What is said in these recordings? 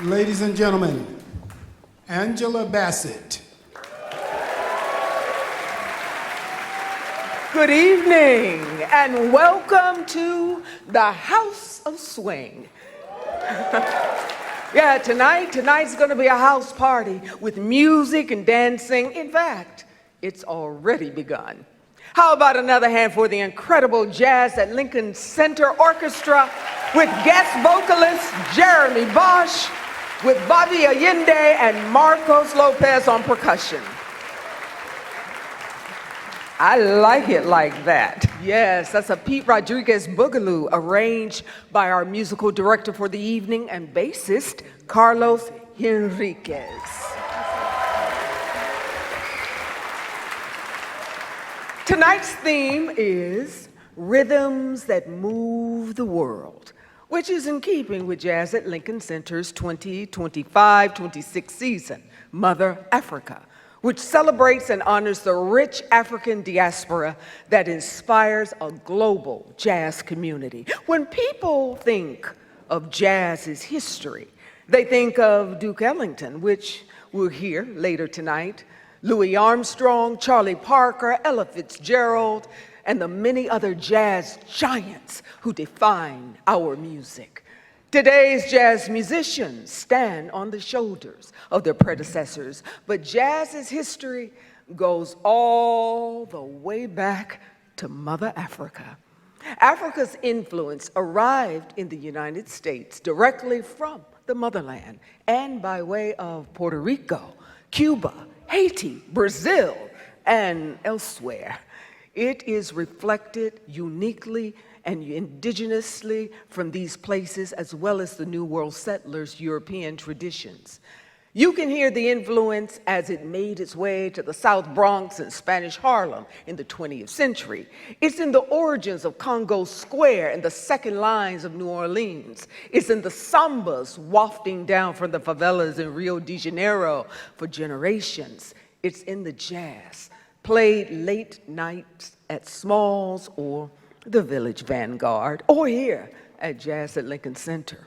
Ladies and gentlemen, Angela Bassett. Good evening and welcome to the House of Swing. Yeah, tonight's gonna be a house party with music and dancing. In fact, it's already begun. How about another hand for the incredible Jazz at Lincoln Center Orchestra with guest vocalist Jeremy Bosch, with Bobby Allende and Marcos Lopez on percussion. I like it like that. Yes, that's a Pete Rodriguez boogaloo arranged by our musical director for the evening and bassist, Carlos Henriquez. Tonight's theme is Rhythms That Move the World, which is in keeping with Jazz at Lincoln Center's 2025-26 season, Mother Africa, which celebrates and honors the rich African diaspora that inspires a global jazz community. When people think of jazz's history, they think of Duke Ellington, which we'll hear later tonight, Louis Armstrong, Charlie Parker, Ella Fitzgerald, and the many other jazz giants who define our music. Today's jazz musicians stand on the shoulders of their predecessors, but jazz's history goes all the way back to Mother Africa. Africa's influence arrived in the United States directly from the motherland and by way of Puerto Rico, Cuba, Haiti, Brazil, and elsewhere. It is reflected uniquely and indigenously from these places, as well as the New World settlers' European traditions. You can hear the influence as it made its way to the South Bronx and Spanish Harlem in the 20th century. It's in the origins of Congo Square and the second lines of New Orleans. It's in the sambas wafting down from the favelas in Rio de Janeiro for generations. It's in the jazz, played late nights at Smalls or the Village Vanguard, or here at Jazz at Lincoln Center.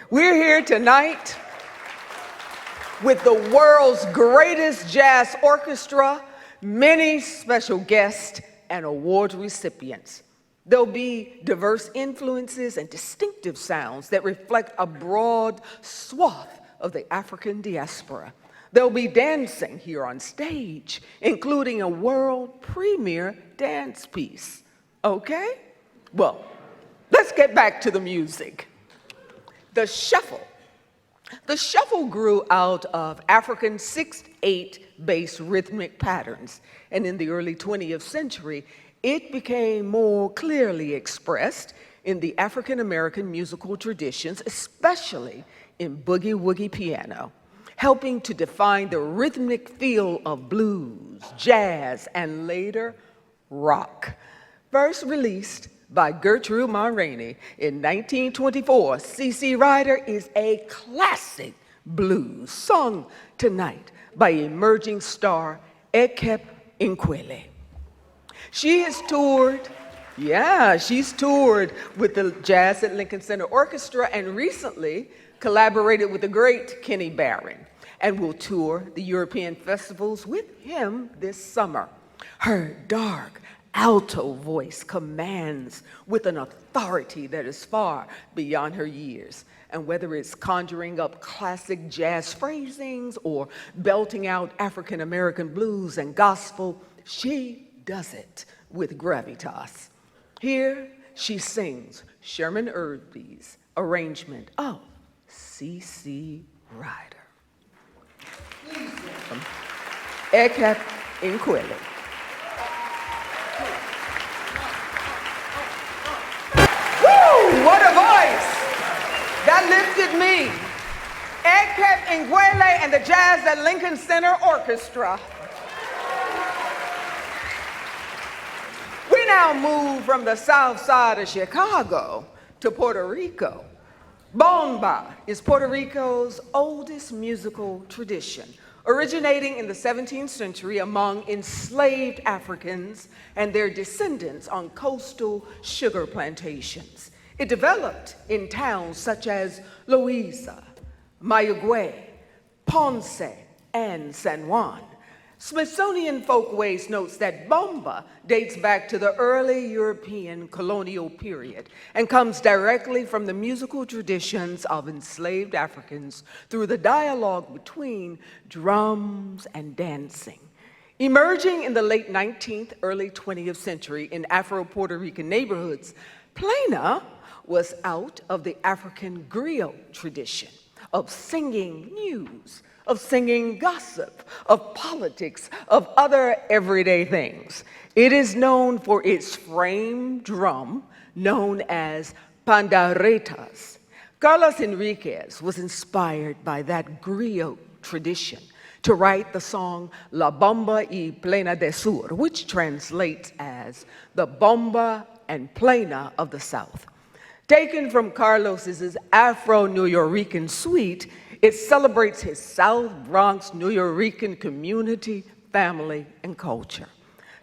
We're here tonight with the world's greatest jazz orchestra, many special guests, and award recipients. There'll be diverse influences and distinctive sounds that reflect a broad swath of the African diaspora. There'll be dancing here on stage, including a world premiere dance piece. Okay? Well, let's get back to the music. The shuffle. The shuffle grew out of African 6/8 bass rhythmic patterns, and in the early 20th century, it became more clearly expressed in the African American musical traditions, especially in boogie-woogie piano, helping to define the rhythmic feel of blues, jazz, and later rock. First released by Gertrude Mulroney in 1924, CC Rider is a classic blues sung tonight by emerging star Ekep Nkwele. She has toured, she's toured with the Jazz at Lincoln Center Orchestra and recently collaborated with the great Kenny Barron and will tour the European festivals with him this summer. Her dark, alto voice commands with an authority that is far beyond her years. And whether it's conjuring up classic jazz phrasings or belting out African American blues and gospel, she does it with gravitas. Here she sings Sherman Irby's arrangement of CC Rider. Please welcome Ekep Nkwele. What a voice! That lifted me. Ekep Nkwele and the Jazz at Lincoln Center Orchestra. We now move from the south side of Chicago to Puerto Rico. Bomba is Puerto Rico's oldest musical tradition, originating in the 17th century among enslaved Africans and their descendants on coastal sugar plantations. It developed in towns such as Loíza, Mayagüez, Ponce, and San Juan. Smithsonian Folkways notes that bomba dates back to the early European colonial period and comes directly from the musical traditions of enslaved Africans through the dialogue between drums and dancing. Emerging in the late 19th, early 20th century in Afro-Puerto Rican neighborhoods, plena was out of the African griot tradition of singing news, of singing gossip, of politics, of other everyday things. It is known for its frame drum, known as panderetas. Carlos Enriquez was inspired by that griot tradition to write the song La Bomba y Plena de Sur, which translates as the bomba and plena of the South. Taken from Carlos's Afro-Nuyorican suite, it celebrates his South Bronx Nuyorican community, family, and culture.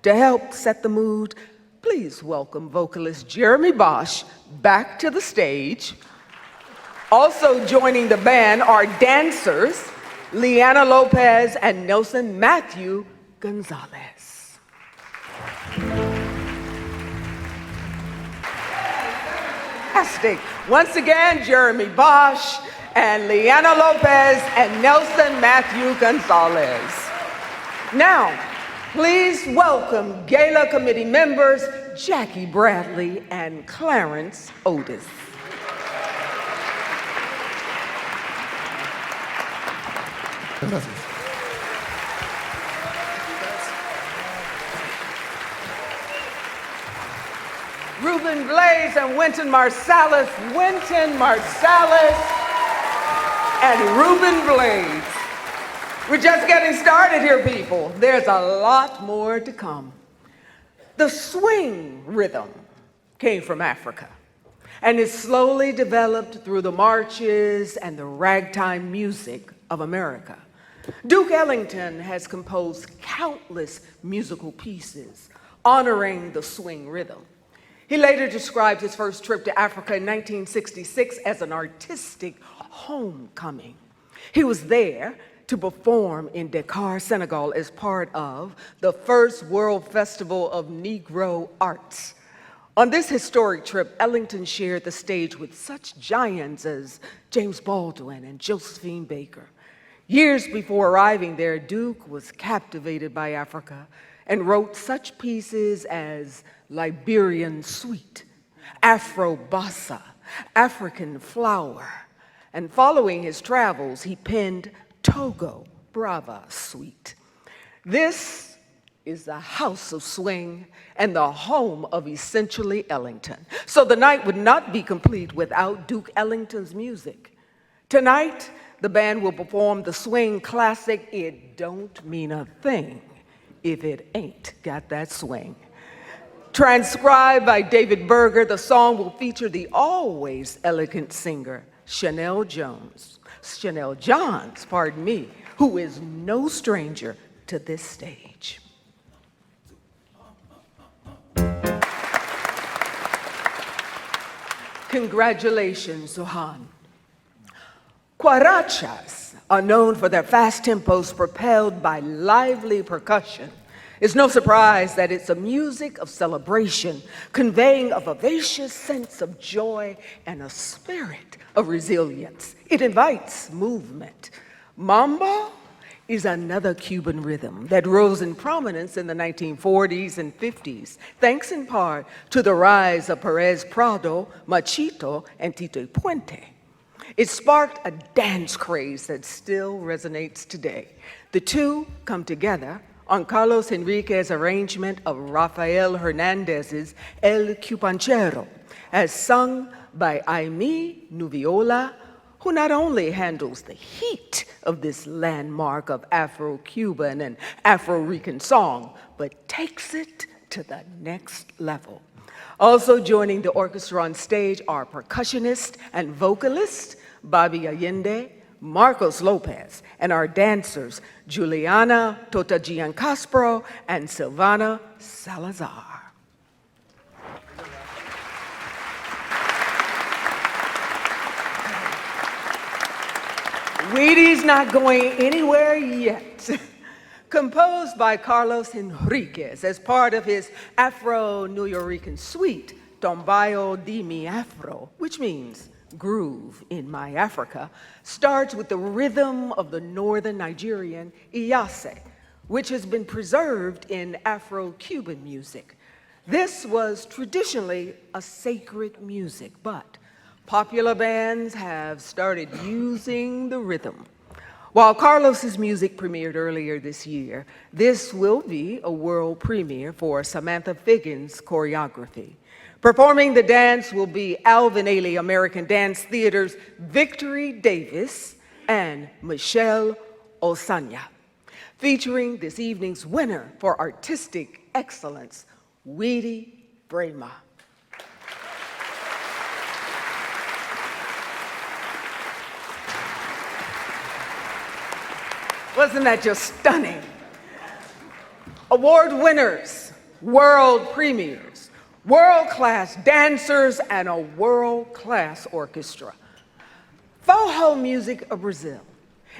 To help set the mood, please welcome vocalist Jeremy Bosch back to the stage. Also joining the band are dancers Liana Lopez and Nelson Matthew Gonzalez. Fantastic. Once again, Jeremy Bosch and Liana Lopez and Nelson Matthew Gonzalez. Now, please welcome Gala Committee members Jackie Bradley and Clarence Otis. Ruben Blaze and Wynton Marsalis and Ruben Blaze. We're just getting started here, people. There's a lot more to come. The swing rhythm came from Africa and is slowly developed through the marches and the ragtime music of America. Duke Ellington has composed countless musical pieces honoring the swing rhythm. He later described his first trip to Africa in 1966 as an artistic homecoming. He was there to perform in Dakar, Senegal, as part of the first World Festival of Negro Arts. On this historic trip, Ellington shared the stage with such giants as James Baldwin and Josephine Baker. Years before arriving there, Duke was captivated by Africa and wrote such pieces as Liberian Suite, Afro Bossa, African Flower, and following his travels, he penned Togo Brava Suite. This is the house of swing and the home of essentially Ellington. So the night would not be complete without Duke Ellington's music. Tonight, the band will perform the swing classic, It Don't Mean a Thing If It Ain't Got That Swing. Transcribed by David Berger, the song will feature the always elegant singer, Chanel Johns, who is no stranger to this stage. Congratulations, Zohan. Cuarachas are known for their fast tempos propelled by lively percussion. It's no surprise that it's a music of celebration, conveying a vivacious sense of joy and a spirit of resilience. It invites movement. Mambo is another Cuban rhythm that rose in prominence in the 1940s and 50s, thanks in part to the rise of Perez Prado, Machito, and Tito Puente. It sparked a dance craze that still resonates today. The two come together on Carlos Enriquez's arrangement of Rafael Hernandez's El Cupanchero, as sung by Aimee Nuviola, who not only handles the heat of this landmark of Afro-Cuban and Afro-Rican song, but takes it to the next level. Also joining the orchestra on stage are percussionist and vocalist Bobby Allende, Marcos Lopez, and our dancers Juliana Tota Giancaspro and Silvana Salazar. Wheaty's not going anywhere yet. Composed by Carlos Enriquez as part of his Afro-Nuyorican suite, Tombayo de mi Afro, which means groove in my Africa, starts with the rhythm of the northern Nigerian Iyase, which has been preserved in Afro-Cuban music. This was traditionally a sacred music, but popular bands have started using the rhythm. While Carlos's music premiered earlier this year, this will be a world premiere for Samantha Figgins' choreography. Performing the dance will be Alvin Ailey American Dance Theater's Victory Davis and Michelle Osanya, featuring this evening's winner for artistic excellence, Wheaty Brema. Wasn't that just stunning? Award winners, world premieres, world-class dancers, and a world-class orchestra. Forró music of Brazil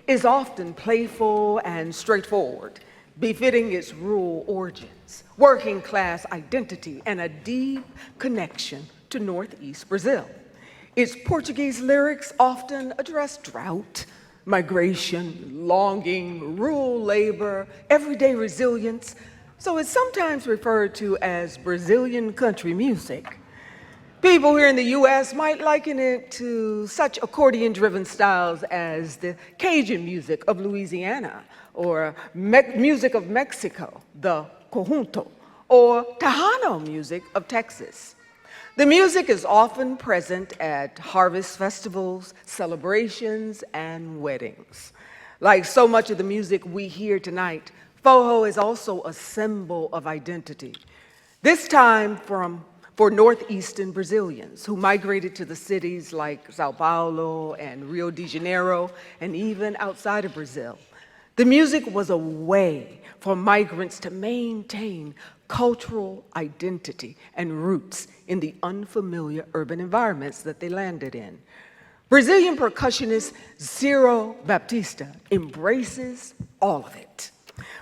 is often playful and straightforward, befitting its rural origins, working-class identity, and a deep connection to Northeast Brazil. Its Portuguese lyrics often address drought, migration, longing, rural labor, everyday resilience, so it's sometimes referred to as Brazilian country music. People here in the US might liken it to such accordion-driven styles as the Cajun music of Louisiana, or music of Mexico, the conjunto, or Tejano music of Texas. The music is often present at harvest festivals, celebrations, and weddings. Like so much of the music we hear tonight, forró is also a symbol of identity. This time for Northeastern Brazilians who migrated to the cities like Sao Paulo and Rio de Janeiro, and even outside of Brazil. The music was a way for migrants to maintain cultural identity and roots in the unfamiliar urban environments that they landed in. Brazilian percussionist Ciro Baptista embraces all of it,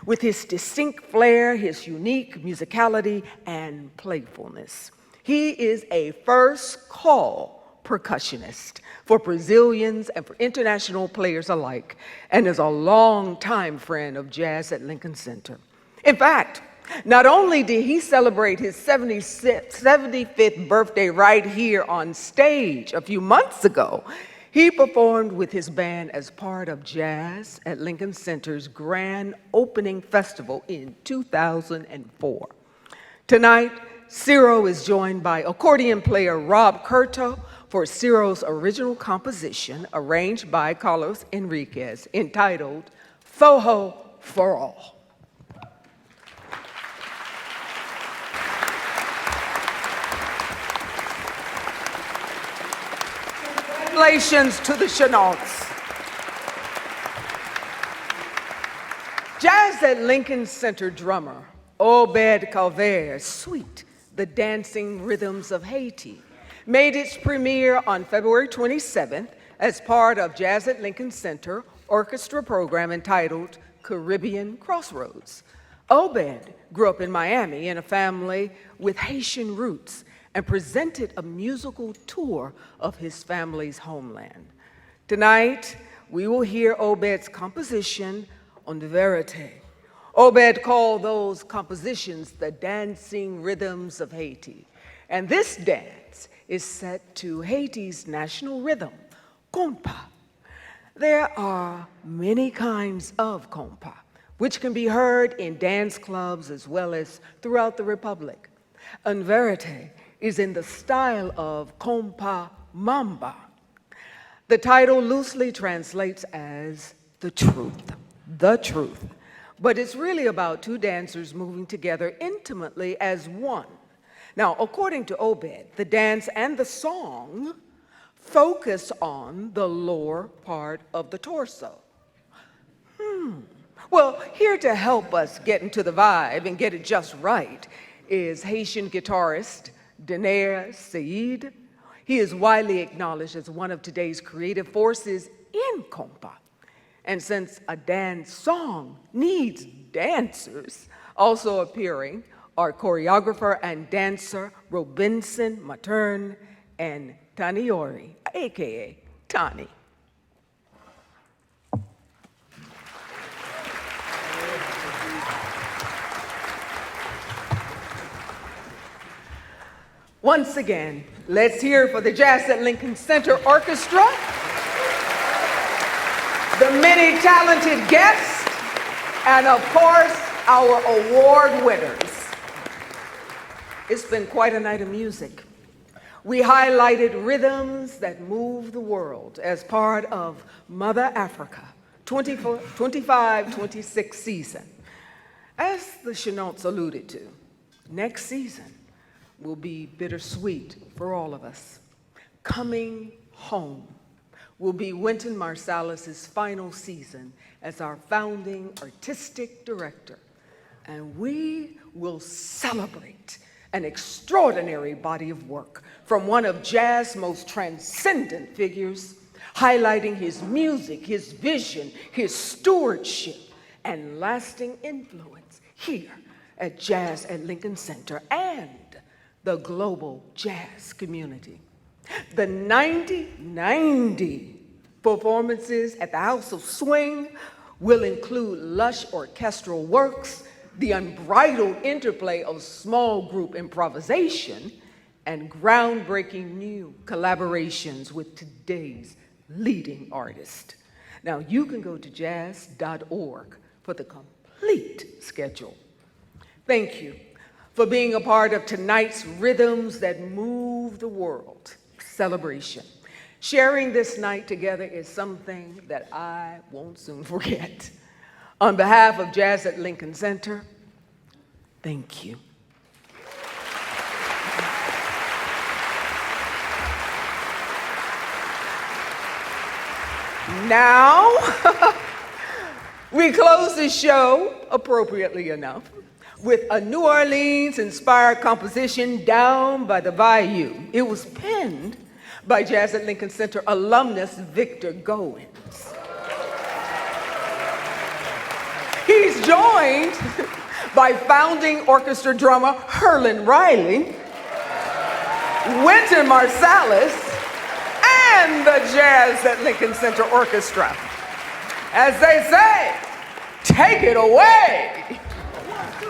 with his distinct flair, his unique musicality, and playfulness. He is a first call percussionist for Brazilians and for international players alike, and is a longtime friend of jazz at Lincoln Center. In fact, not only did he celebrate his 75th birthday right here on stage a few months ago, he performed with his band as part of Jazz at Lincoln Center's grand opening festival in 2004. Tonight, Ciro is joined by accordion player Rob Curto for Ciro's original composition arranged by Carlos Enriquez entitled Forró for All. Congratulations to the Chenauds. Jazz at Lincoln Center drummer Obed Calvert's suite, The Dancing Rhythms of Haiti, made its premiere on February 27th as part of Jazz at Lincoln Center orchestra program entitled Caribbean Crossroads. Obed grew up in Miami in a family with Haitian roots and presented a musical tour of his family's homeland. Tonight, we will hear Obed's composition on the Verite. Obed called those compositions the dancing rhythms of Haiti. And this dance is set to Haiti's national rhythm, compa. There are many kinds of compa, which can be heard in dance clubs as well as throughout the Republic. Un Verite is in the style of compa mamba. The title loosely translates as the truth, but it's really about two dancers moving together intimately as one. Now, according to Obed, the dance and the song focus on the lower part of the torso. Well, here to help us get into the vibe and get it just right is Haitian guitarist Denaire Said. He is widely acknowledged as one of today's creative forces in compa. And since a dance song needs dancers, also appearing are choreographer and dancer Robinson Matern and Taniori, aka Tani. Once again, let's hear for the Jazz at Lincoln Center Orchestra, the many talented guests, and of course, our award winners. It's been quite a night of music. We highlighted rhythms that move the world as part of Mother Africa 25-26 season. As the Chennaults alluded to, next season will be bittersweet for all of us. Coming home will be Wynton Marsalis's final season as our founding artistic director, and we will celebrate an extraordinary body of work from one of jazz's most transcendent figures, highlighting his music, his vision, his stewardship, and lasting influence here at Jazz at Lincoln Center and the global jazz community. The 90 performances at the House of Swing will include lush orchestral works, the unbridled interplay of small group improvisation, and groundbreaking new collaborations with today's leading artists. Now, you can go to jazz.org for the complete schedule. Thank you for being a part of tonight's Rhythms That Move the World celebration. Sharing this night together is something that I won't soon forget. On behalf of Jazz at Lincoln Center, thank you. Now, we close the show, appropriately enough, with a New Orleans-inspired composition, Down by the Bayou. It was penned by Jazz at Lincoln Center alumnus Victor Goins. He's joined by founding orchestra drummer Herlin Riley, Wynton Marsalis, and the Jazz at Lincoln Center Orchestra. As they say, take it away.